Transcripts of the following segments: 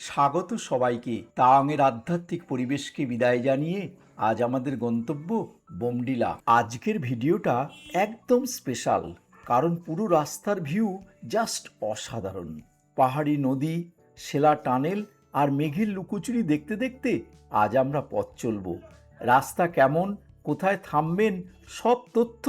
স্বাগত সবাইকে তাওয়াংয়ের আধ্যাত্মিক পরিবেশকে বিদায় জানিয়ে আজ আমাদের গন্তব্য বোমডিলা। আজকের ভিডিওটা একদম স্পেশাল, কারণ পুরো রাস্তার ভিউ জাস্ট অসাধারণ। পাহাড়ি নদী, সেলা টানেল আর মেঘের লুকোচুরি দেখতে দেখতে আজ আমরা পথ চলব। রাস্তা কেমন, কোথায় থামবেন, সব তথ্য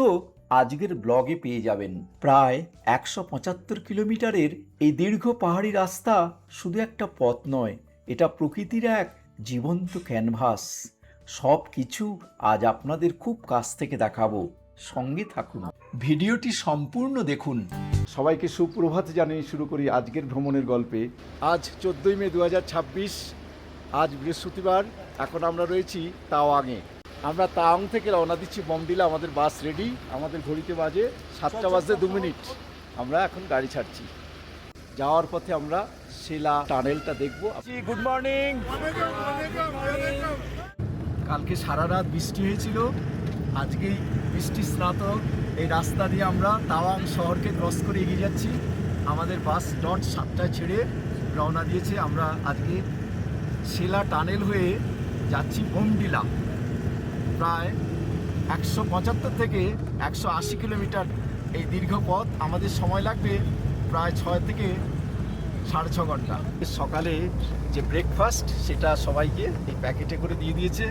আজকের ব্লগে পেয়ে যাবেন। প্রায় 175 কিলোমিটারের এই দীর্ঘ পাহাড়ি রাস্তা শুধু একটা পথ নয়, এটা প্রকৃতির এক জীবন্ত ক্যানভাস। সব কিছু আজ আপনাদের খুব কাছ থেকে দেখাবো, সঙ্গে থাকুন, ভিডিওটি সম্পূর্ণ দেখুন। সবাইকে সুপ্রভাত জানিয়ে শুরু করি আজকের ভ্রমণের গল্পে। আজ 14 মে 2026, আজ বৃহস্পতিবার। এখন আমরা রয়েছি তাওয়াংয়ে। আমরা তাওয়াং থেকে রওনা দিচ্ছি বোমডিলা। আমাদের বাস রেডি, আমাদের ঘড়িতে বাজে 7:02। আমরা এখন গাড়ি ছাড়ছি। যাওয়ার পথে আমরা সেলা টানেলটা দেখবো। Good morning. কালকে সারা রাত বৃষ্টি হয়েছিল, আজকেই বৃষ্টি স্নাত এই রাস্তা দিয়ে আমরা তাওয়াং শহরকে ক্রস করে এগিয়ে যাচ্ছি। আমাদের বাস 7টায় ছেড়ে রওনা দিয়েছে। আমরা আজকে সেলা টানেল হয়ে যাচ্ছি বোমডিলা। প্রায় 175 থেকে 180 কিলোমিটার এই দীর্ঘ পথ। আমাদের সময় লাগবে প্রায় 6 থেকে 6.5 ঘন্টা। সকালে যে ব্রেকফাস্ট সেটা সবাইকে এই প্যাকেটে করে দিয়ে দিয়েছে।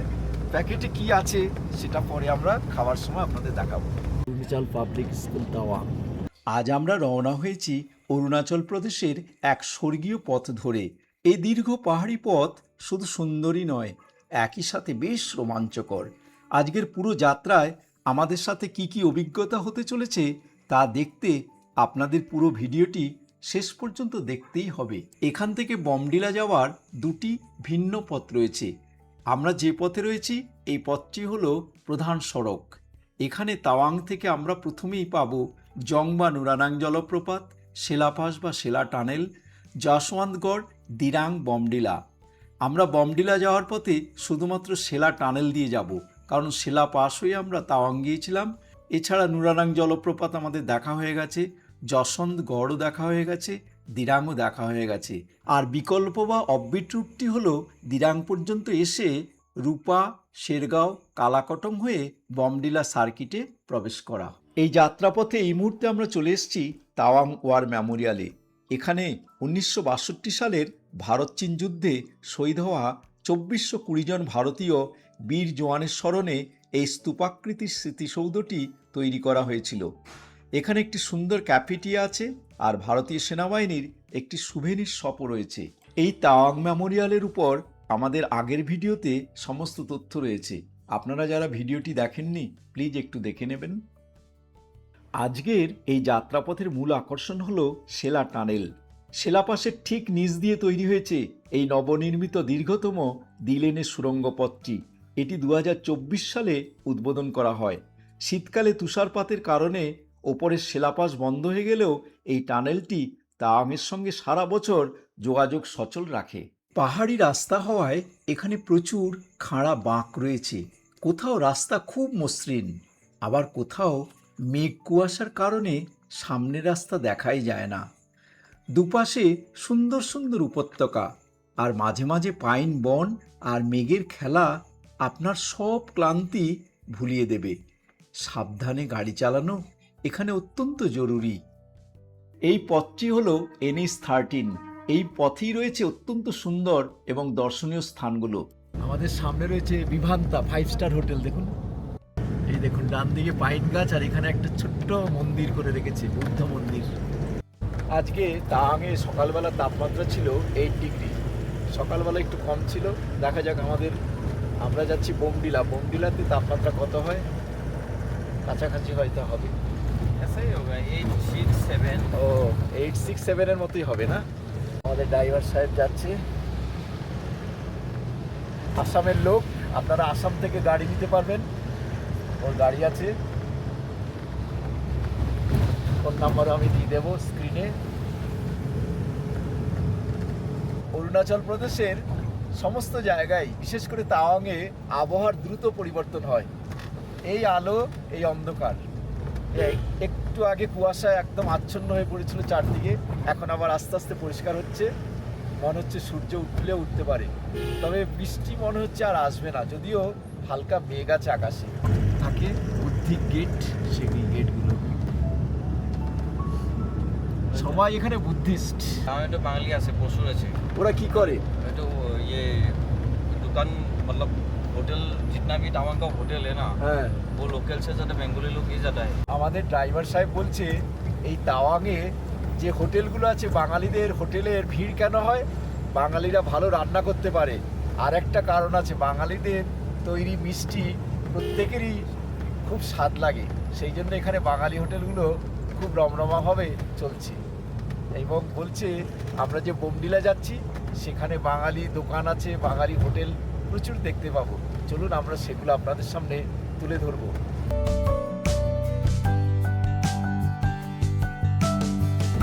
প্যাকেটে কি আছে সেটা পরে আমরা খাওয়ার সময় আপনাদের দেখাবো। Arunachal public school Tawang. আজ আমরা রওনা হয়েছি অরুণাচল প্রদেশের এক স্বর্গীয় পথ ধরে। এই দীর্ঘ পাহাড়ি পথ শুধু সুন্দরই নয়, একই সাথে বেশ রোমাঞ্চকর। আজকের পুরো যাত্রায় আমাদের সাথে কি কি অভিজ্ঞতা হতে চলেছে তা দেখতে আপনাদের পুরো ভিডিওটি শেষ পর্যন্ত দেখতেই হবে। এখান থেকে বোমডিলা যাওয়ার দুটি ভিন্ন পথ রয়েছে। আমরা যে পথে রয়েছি এই পথটি হলো প্রধান সড়ক। এখানে তাওয়াং থেকে আমরা প্রথমেই পাবো জং বা নুরানাং জলপ্রপাত, সেলাপাস বা সেলা টানেল, জাসওয়ান্তগড়, দিরাং, বোমডিলা। আমরা বোমডিলা যাওয়ার পথে শুধুমাত্র সেলা টানেল দিয়ে যাব, কারণ সেলা পাস হয়ে আমরা তাওয়াং গিয়েছিলাম। এছাড়া নুরানাং জলপ্রপাত আমাদের দেখা হয়ে গেছে, জাসওয়ান্তগড়ও দেখা হয়ে গেছে, দিরাংও দেখা হয়ে গেছে। আর বিকল্প বা অফবিট রুটটি হলো দিরাং পর্যন্ত এসে রূপা, শেরগাঁও, কালাকটং হয়ে বোমডিলা সার্কিটে প্রবেশ করা। এই যাত্রাপথে এই মুহূর্তে আমরা চলে এসেছি তাওয়াং ওয়ার মেমোরিয়ালে। এখানে 1962 সালের ভারত চীন যুদ্ধে শহীদ হওয়া 2420 জন ভারতীয় বীর জওয়ানের স্মরণে এই স্তূপাকৃতির স্মৃতিসৌধটি তৈরি করা হয়েছিল। এখানে একটি সুন্দর ক্যাফেটেরিয়া আছে আর ভারতীয় সেনাবাহিনীর একটি সুভেনির শপও রয়েছে। এই তাওয়াং মেমোরিয়ালের উপর আমাদের আগের ভিডিওতে সমস্ত তথ্য রয়েছে, আপনারা যারা ভিডিওটি দেখেননি প্লিজ একটু দেখে নেবেন। আজকের এই যাত্রাপথের মূল আকর্ষণ হলো সেলা টানেল। সেলাপাসের ঠিক নিচ দিয়ে তৈরি হয়েছে এই নবনির্মিত দীর্ঘতম দ্বিলেনের সুড়ঙ্গ পথটি। এটি 2024 সালে উদ্বোধন করা হয়। শীতকালে তুষারপাতের কারণে ওপরের সেলাপাস বন্ধ হয়ে গেলেও এই টানেলটি তাওয়াংয়ের সঙ্গে সারা বছর যোগাযোগ সচল রাখে। পাহাড়ি রাস্তা হওয়ায় এখানে প্রচুর খাড়া বাঁক রয়েছে। কোথাও রাস্তা খুব মসৃণ, আবার কোথাও মেঘ কুয়াশার কারণে সামনের রাস্তা দেখাই যায় না। দুপাশে সুন্দর সুন্দর উপত্যকা আর মাঝে মাঝে পাইন বন আর মেঘের খেলা আপনার সব ক্লান্তি ভুলিয়ে দেবে। সাবধানে গাড়ি চালানো এখানে অত্যন্ত জরুরি। এই পথটি হলো NH13। এই পথেই রয়েছে অত্যন্ত সুন্দর এবং দর্শনীয় স্থানগুলো। আমাদের সামনে রয়েছে বিভান্তা 5 স্টার হোটেল। দেখুন, এই দেখুন ডান দিকে পাইন গাছ আর এখানে একটা ছোট্ট মন্দির করে রেখেছে, বুদ্ধ মন্দির। আজকে তাওয়াংয়ে সকালবেলা তাপমাত্রা ছিল 8 ডিগ্রি। সকালবেলা একটু কম ছিল, দেখা যাক। আমরা যাচ্ছি বোমডিলা। বোমডিলাতে তাপমাত্রা কত হয়, কাছাকাছি হয়তো হবে। ও 867 এর মতোই হবে না? আমাদের ড্রাইভার সাহেব যাচ্ছে, আসামের লোক। আপনারা আসাম থেকে গাড়ি নিতে পারবেন, ওর গাড়ি আছে। ফোন নাম্বার আমি দিয়ে দেবো স্ক্রিনে। অরুণাচল প্রদেশের সমস্ত জায়গায়, বিশেষ করে তাওয়াংয়ে আবহাওয়ার দ্রুত পরিবর্তন হয়। এই আলো, এই অন্ধকার। একটু আগে কুয়াশায় একদম আচ্ছন্ন হয়ে পড়েছিল চারদিকে, এখন আবার আস্তে আস্তে পরিষ্কার হচ্ছে। মনে হচ্ছে সূর্য উঠলেও উঠতে পারে, তবে বৃষ্টি মনে হচ্ছে আর আসবে না, যদিও হালকা মেঘ আছে আকাশে। থাকে বুদ্ধিক গেট, সেই গেটগুলো সবাই এখানে বুদ্ধিস্ট। একটু বাঙালি আছে, প্রচুর আছে। ওরা কি করে? একটু ये दुकान मतलब होटल जितना भी टावांग का होटल है ना, হ্যাঁ, वो लोकल से ज़्यादा बेंगोली लोग ही ज़्यादा है। আমাদের ড্রাইভার সাহেব বলছে এই তাওয়াংয়ে যে হোটেলগুলো আছে বাঙালিদের হোটেলের ভিড় কেন হয়, বাঙালিরা ভালো রান্না করতে পারে। আর একটা কারণ আছে, বাঙালিদের তৈরি মিষ্টি প্রত্যেকেরই খুব স্বাদ লাগে, সেই জন্য এখানে বাঙালি হোটেলগুলো খুব রমরমাভাবে চলছে। এবং বলছে আমরা যে বোমডিলা যাচ্ছি সেখানে বাঙালি দোকান আছে, বাঙালি হোটেল প্রচুর দেখতে পাবো। চলুন আমরা সেগুলো আপনাদের সামনে তুলে ধরবো।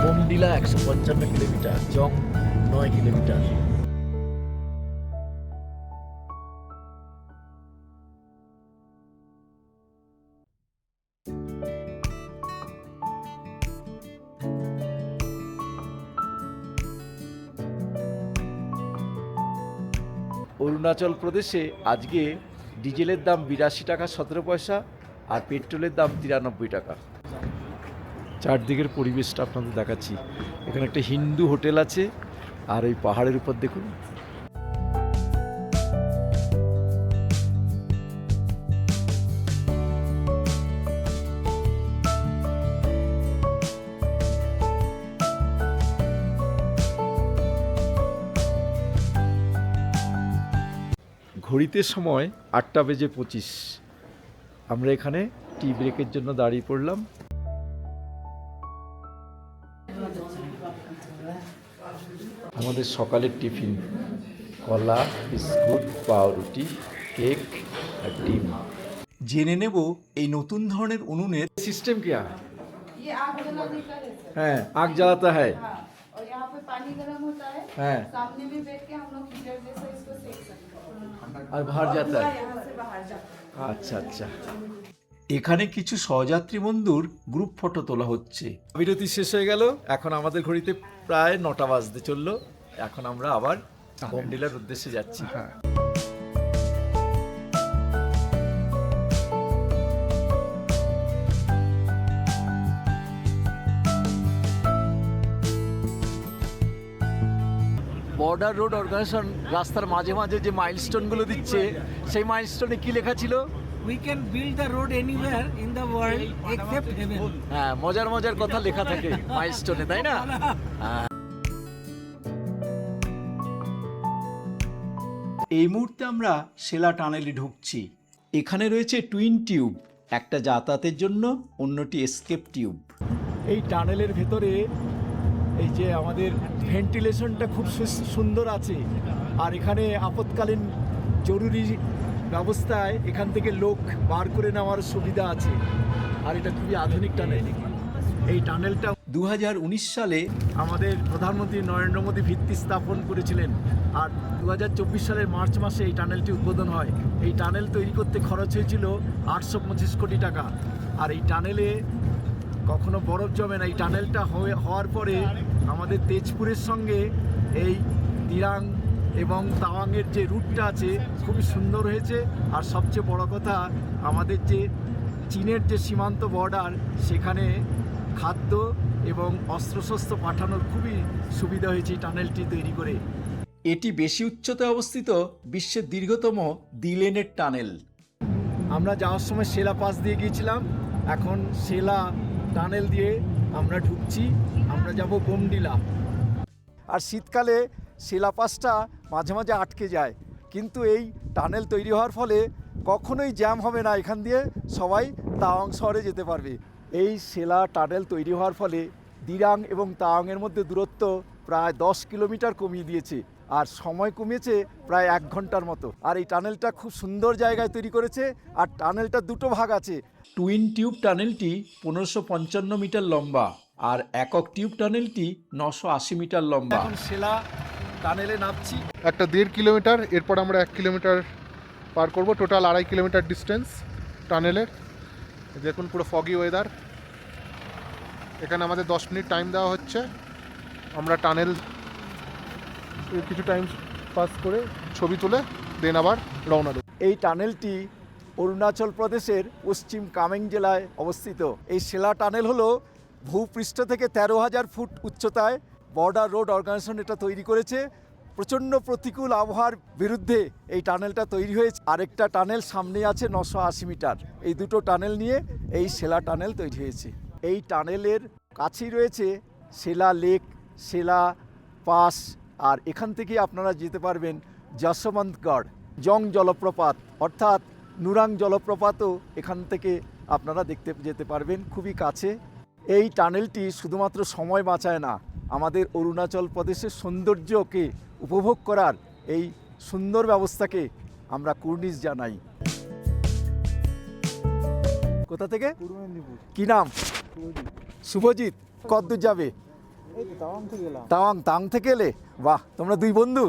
বোমডিলা 155 কিলোমিটার, জং 9 কিলোমিটার। অরুণাচল প্রদেশে আজকে ডিজেলের দাম 82 টাকা 17 পয়সা আর পেট্রোলের দাম 93 টাকা। চারদিকের পরিবেশটা আপনাদের দেখাচ্ছি। এখানে একটা হিন্দু হোটেল আছে আর এই পাহাড়ের উপর দেখুন। ঘড়িতে সময় 8:25। আমরা এখানে টি ব্রেকের জন্য দাঁড়িয়ে পড়লাম। আমাদের সকালের টিফিন কলা, বিস্কুট, পাউরুটি, কেক আর ডিম। জেনে নেব এই নতুন ধরনের উনুনের সিস্টেম কি है। ये आग जलाने का है सर। হ্যাঁ, আগ জ্বালাতে হয়। हाँ, और यहाँ पे पानी गर्म होता है। हाँ। सामने में बैठ के हम लोग हीटर जैसा इसको सेक सकते हैं। আর बाहर जाता धुआं है। यहाँ से बाहर जाता है। আচ্ছা আচ্ছা। এখানে কিছু সহযাত্রী বন্ধুর গ্রুপ ফটো তোলা হচ্ছে। বিরতি শেষ হয়ে গেল, এখন আমাদের ঘড়িতে প্রায় 9টা বাজতে চললো। এখন আমরা আবার বোমডিলার উদ্দেশ্যে যাচ্ছি। বর্ডার রোড অর্গানাইজেশন রাস্তার মাঝে মাঝে যে মাইলস্টোনগুলো দিচ্ছে, সেই মাইলস্টোনে কি লেখা ছিল? We can build the road anywhere in the world except heaven. হ্যাঁ, মজার মজার কথা লেখা থাকে মাইলস্টোনে, তাই না? হ্যাঁ। এই মুহূর্তে আমরা সেলা টানেলে ঢুকছি। এখানে রয়েছে টুইন টিউব, একটা যাতায়াতের জন্য, অন্যটি এসকেপ টিউব। এই টানেলের ভেতরে এই যে আমাদের ভেন্টিলেশনটা খুব সুন্দর আছে, আর এখানে আপৎকালীন জরুরি ব্যবস্থায় এখান থেকে লোক বার করে নেওয়ার সুবিধা আছে, আর এটা খুবই আধুনিক টানেল। এই টানেলটা 2019 সালে আমাদের প্রধানমন্ত্রী নরেন্দ্র মোদী ভিত্তি স্থাপন করেছিলেন, আর 2024 সালের মার্চ মাসে এই টানেলটি উদ্বোধন হয়। এই টানেল তৈরি করতে খরচ হয়েছিল 825 কোটি টাকা। আর এই টানেলে কখনো বরফ জমে না। এই টানেলটা হওয়ার পরে আমাদের তেজপুরের সঙ্গে এই দিরাং এবং তাওয়াংয়ের যে রুটটা আছে খুবই সুন্দর হয়েছে। আর সবচেয়ে বড় কথা, আমাদের যে চীনের যে সীমান্ত বর্ডার, সেখানে খাদ্য এবং অস্ত্রশস্ত্র পাঠানোর খুবই সুবিধা হয়েছে এই টানেলটি তৈরি করে। এটি বেশি উচ্চতায় অবস্থিত বিশ্বের দীর্ঘতম দ্বিলেনের টানেল। আমরা যাওয়ার সময় সেলা পাস দিয়ে গিয়েছিলাম, এখন সেলা টানেল দিয়ে আমরা ঢুকছি। আমরা যাব বোমডিলা। আর শীতকালে সেলা পাসটা মাঝে মাঝে আটকে যায়, কিন্তু এই টানেল তৈরি হওয়ার ফলে কখনোই জ্যাম হবে না, এখান দিয়ে সবাই তাওয়াং শহরে যেতে পারবে। এই সেলা টানেল তৈরি হওয়ার ফলে দিরাং এবং তাওয়াংয়ের মধ্যে দূরত্ব প্রায় 10 কিলোমিটার কমিয়ে দিয়েছে, আর সময় কমিয়েছে প্রায় 1 ঘন্টার মতো। আর এই টানেলটা খুব সুন্দর জায়গায় তৈরি করেছে, আর টানেলটা দুটো ভাগ আছে। টুইন টিউব টানেলটি 1555 মিটার লম্বা, আর একক টিউব টানেলটি 980 মিটার লম্বা। এখন সেলা টানেলে নামছি। একটা 1.5 কিলোমিটার, এরপর আমরা 1 কিলোমিটার পার করব। টোটাল 2.5 কিলোমিটার ডিস্টেন্স টানেলের। দেখুন পুরো ফগি ওয়েদার। এখানে আমাদের 10 মিনিট টাইম দেওয়া হচ্ছে। আমরা টানেল কিছু টাইম পাস করে ছবি তুলে দেন আবার রওনা দেবো। এই টানেলটি অরুণাচল প্রদেশের পশ্চিম কামেং জেলায় অবস্থিত। এই সেলা টানেল হলো ভূপৃষ্ঠ থেকে 13,000 ফুট উচ্চতায় বর্ডার রোড অর্গানাইজেশন এটা তৈরি করেছে। প্রচণ্ড প্রতিকূল আবহাওয়ার বিরুদ্ধে এই টানেলটা তৈরি হয়েছে। আরেকটা টানেল সামনে আছে 980 মিটার। এই দুটো টানেল নিয়ে এই সেলা টানেল তৈরি হয়েছে। এই টানেলের কাছেই রয়েছে সেলা লেক, সেলা পাস, আর এখান থেকে আপনারা যেতে পারবেন যশবন্তগড় জং জলপ্রপাত, অর্থাৎ নুরাং জলপ্রপাতও এখান থেকে আপনারা দেখতে যেতে পারবেন খুবই কাছে। এই টানেলটি শুধুমাত্র সময় বাঁচায় না, আমাদের অরুণাচল প্রদেশের সৌন্দর্যকে উপভোগ করার এই সুন্দর ব্যবস্থাকে আমরা কুর্নিশ জানাই। কোথা থেকে? পূর্ব মেদিনীপুর। কি নাম? শুভজিৎ। কতদূর যাবে? এই তো তাওয়াং থেকে এলাম। তাওয়াং থেকে এলে? বাহ, তোমরা দুই বন্ধু।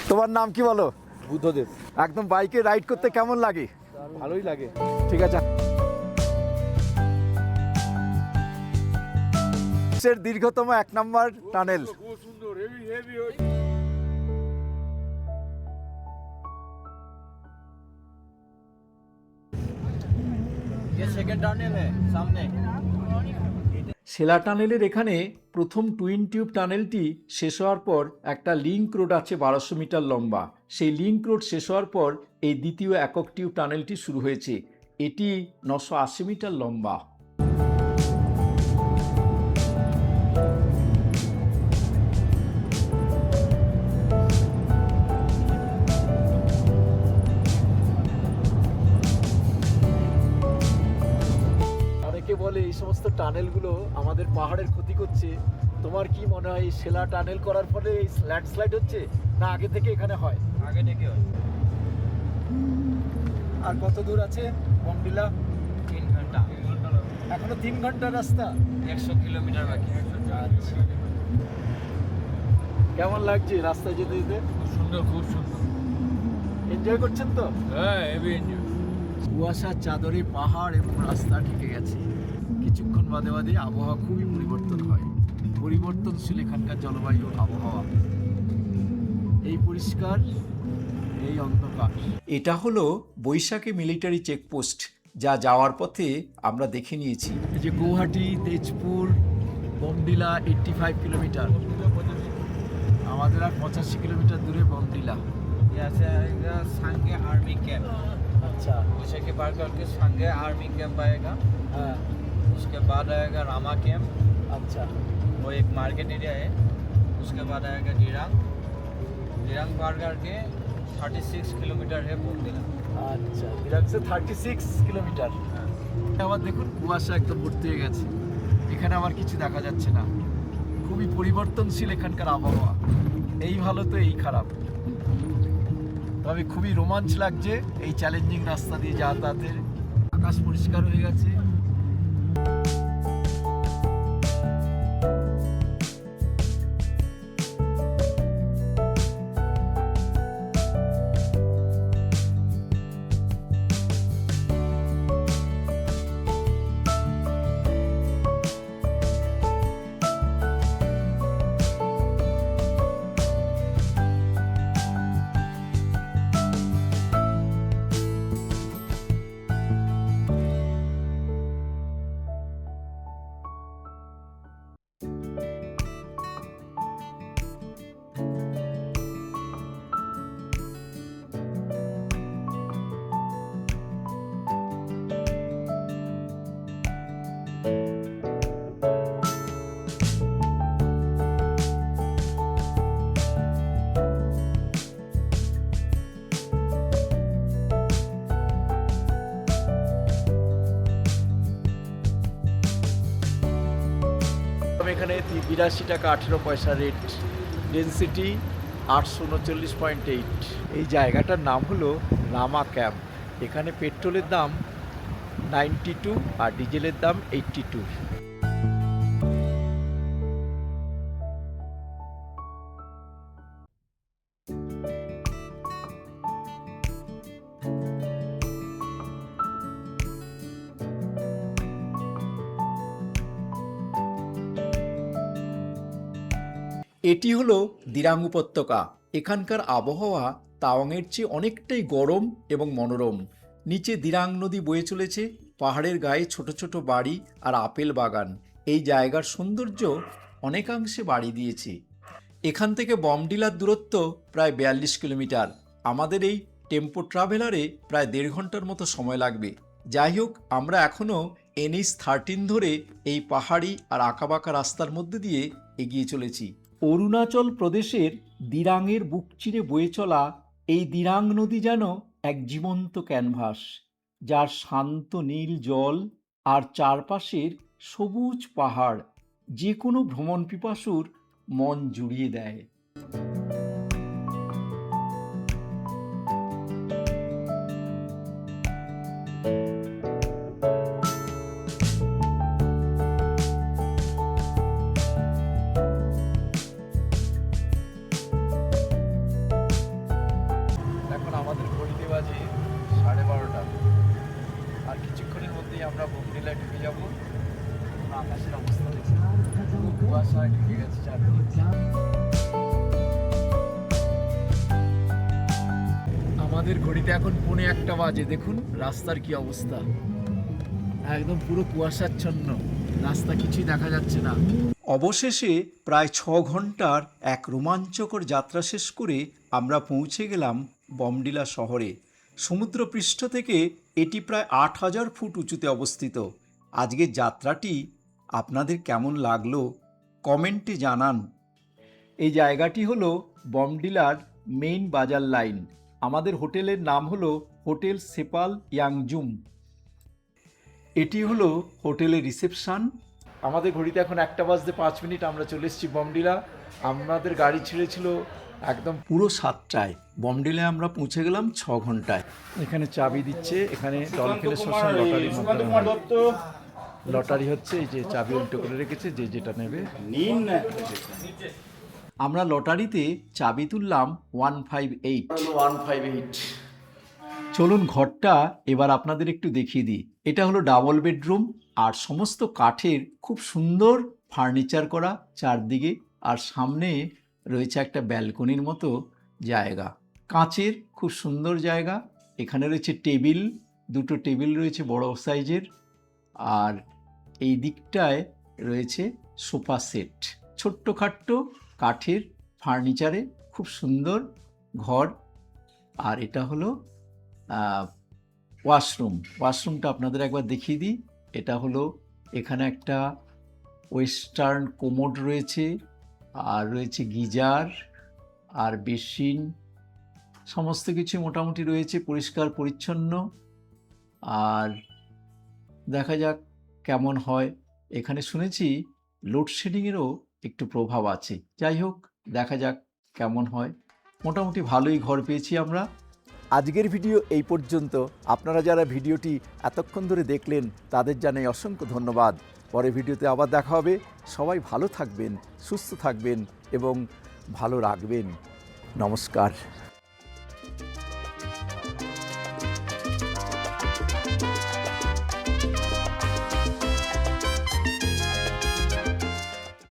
তোমার নাম কি বলো? বুদ্ধদেব। একদম বাইকে রাইড করতে কেমন লাগে? ভালোই লাগে। ঠিক আছে। বিশ্বের দীর্ঘতম 1 নম্বর টানেল। सेकंड टनल है सामने। সেলা টানেলের এখানে প্রথম টুইন টিউব টানেলটি শেষ হওয়ার পর একটা লিংক রোড আছে 1200 মিটার লম্বা। সেই লিংক রোড শেষ হওয়ার পর এই দ্বিতীয় একক টিউব টানেলটি শুরু হয়েছে। এটি 980 মিটার লম্বা। অনেকে বলে এই সমস্ত টানেলগুলো আমাদের পাহাড়ের ক্ষতি করছে। তোমার কি মনে হয় এই সেলা টানেল করার ফলে এই ল্যান্ডস্লাইড হচ্ছে, না আগে থেকে এখানে হয়? आगे देखिए আর কত দূর আছে বমডিলা? 3 घंटा এখনো 3 ঘন্টার রাস্তা। 100 किलोमीटर बाकी है। আচ্ছা, কেমন লাগছে রাস্তায় যেতে যেতে? सुंदर खूब सुंदर। এনজয় করছেন তো? হ্যাঁ হেভি এনজয়। কুয়াশার চাদরে পাহাড় এবং রাস্তা ঢেকে গেছে। কিছুক্ষণ বাদে বাদে আবহাওয়া খুবই পরিবর্তন হয়। পরিবর্তনশীল এখানকার জলবায়ু আবহাওয়া। এই পরিষ্কার, এই অন্ধকার। এটা হলো বৈশাখী মিলিটারি চেকপোস্ট, যা যাওয়ার পথে আমরা দেখে নিয়েছি। এই যে গৌহাটি, তেজপুর, বমডিলা 85 কিলোমিটার। আমাদের আর 85 কিলোমিটার দূরে বমডিলা। यहाँ से आएगा सांगे आर्मी कैंप। अच्छा, वैसे के पार करके सांगे आर्मी कैंप आएगा। हाँ, उसके बाद आएगा रामा कैंप, अच्छा, वो एक मार्केट एरिया है। उसके बाद आएगा दिरांग। दिरांग पार करके 36 किलोमीटर है बोमडिला। আচ্ছা। দিরাং সে 36 কিলোমিটার। আবার দেখুন কুয়াশা একদম ভর্তি হয়ে গেছে। এখানে আবার কিছু দেখা যাচ্ছে না। খুবই পরিবর্তনশীল এখানকার আবহাওয়া। এই ভালো তো এই খারাপ। তবে খুবই রোমাঞ্চ লাগছে এই চ্যালেঞ্জিং রাস্তা দিয়ে যাতায়াতের। আকাশ পরিষ্কার হয়ে গেছে। এখানে 82 টাকা 18 পয়সা রেট। ডেন্সিটি 839.8। এই জায়গাটার নাম হলো রামা ক্যাম্প। এখানে পেট্রোলের দাম 92 আর ডিজেলের দাম 82। এটি হলো দিরাং উপত্যকা। এখানকার আবহাওয়া তাওয়াংয়ের চেয়ে অনেকটাই গরম এবং মনোরম। নিচে দিরাং নদী বয়ে চলেছে, পাহাড়ের গায়ে ছোট ছোট বাড়ি আর আপেল বাগান এই জায়গার সৌন্দর্য অনেকাংশে বাড়ি দিয়েছে। এখান থেকে বমডিলার দূরত্ব প্রায় 42 কিলোমিটার। আমাদের এই টেম্পো ট্রাভেলারে প্রায় 1.5 ঘন্টার মতো সময় লাগবে। যাই হোক, আমরা এখনও NH13 ধরে এই পাহাড়ি আর আঁকাবাঁকা রাস্তার মধ্যে দিয়ে এগিয়ে চলেছি। অরুণাচল প্রদেশের দিরাংয়ের বুক চিরে বয়ে চলা এই দিরাং নদী যেন এক জীবন্ত ক্যানভাস, যার শান্ত নীল জল আর চারপাশের সবুজ পাহাড় যে কোনো ভ্রমণ পিপাসুর মন জুড়িয়ে দেয়। এখন আমাদের ঘড়িতে বাজে 12:30, আর কিছুক্ষণের মধ্যেই আমরা বমডিলায় ঢুকে যাব। আকাশের অবস্থা দেখছি, পুরো কুয়াশায় ঢুকে গেছে চারদিকে। আমাদের ঘড়িতে এখন 1:45 বাজে। দেখুন রাস্তার কি অবস্থা, একদম পুরো কুয়াশাচ্ছন্ন, রাস্তা কিছুই দেখা যাচ্ছে না। অবশেষে প্রায় 6 ঘন্টার এক রোমাঞ্চকর যাত্রা শেষ করে আমরা পৌঁছে গেলাম বমডিলা শহরে। সমুদ্রপৃষ্ঠ থেকে এটি প্রায় 8000 ফুট উঁচুতে অবস্থিত। আজকের যাত্রাটি আপনাদের কেমন লাগলো কমেন্টে জানান। এই জায়গাটি হলো বমডিলার মেইন বাজার লাইন। আমাদের হোটেলের নাম হলো হোটেল সেপাল ইয়াংজুম। এটি হলো হোটেলের রিসেপশন। আমাদের ঘড়িতে এখন 1:05। আমরা চলে এসেছি বমডিলা। আমাদের গাড়ি ছেড়েছিল একদম পুরো 7টায়। বমডিলায় আমরা পৌঁছে গেলাম 6 ঘন্টায়। এখানে চাবি দিচ্ছে। এখানে ডলফিনের সবসময় লটারির মাধ্যমে হয়। লটারি হচ্ছে এই যে চাবি উল্টো করে রেখেছে, যে যেটা নেবে। আমরা লটারিতে চাবি তুললাম 158। 158। চলুন ঘরটা এবার আপনাদের একটু দেখিয়ে দিই। এটা হলো ডাবল বেডরুম আর সমস্ত কাঠের খুব সুন্দর ফার্নিচার করা চারদিকে, আর সামনে রয়েছে একটা ব্যালকনির মতো জায়গা, কাঁচের খুব সুন্দর জায়গা। এখানে রয়েছে টেবিল, 2টো টেবিল রয়েছে বড় সাইজের, আর এই দিকটায় রয়েছে সোফা সেট। ছোট্টখাট্ট কাঠের ফার্নিচারে খুব সুন্দর ঘর। আর এটা হলো ওয়াশরুমটা আপনাদের একবার দেখিয়ে দিই। এটা হলো, এখানে একটা ওয়েস্টার্ন কোমোড রয়েছে, আর রয়েছে গিজার আর বেসিন, সমস্ত কিছু মোটামুটি রয়েছে পরিষ্কার পরিচ্ছন্ন। আর দেখা যাক কেমন হয়। এখানে শুনেছি লোডশেডিংয়েরও একটু প্রভাব আছে। যাই হোক, দেখা যাক কেমন হয়। মোটামুটি ভালোই ঘর পেয়েছি আমরা। আজকের ভিডিও এই পর্যন্ত। আপনারা যারা ভিডিওটি এতক্ষণ ধরে দেখলেন তাদের জানাই অসংখ্য ধন্যবাদ। পরে ভিডিওতে আবার দেখা হবে। সবাই ভালো থাকবেন, সুস্থ থাকবেন এবং ভালো রাখবেন। নমস্কার।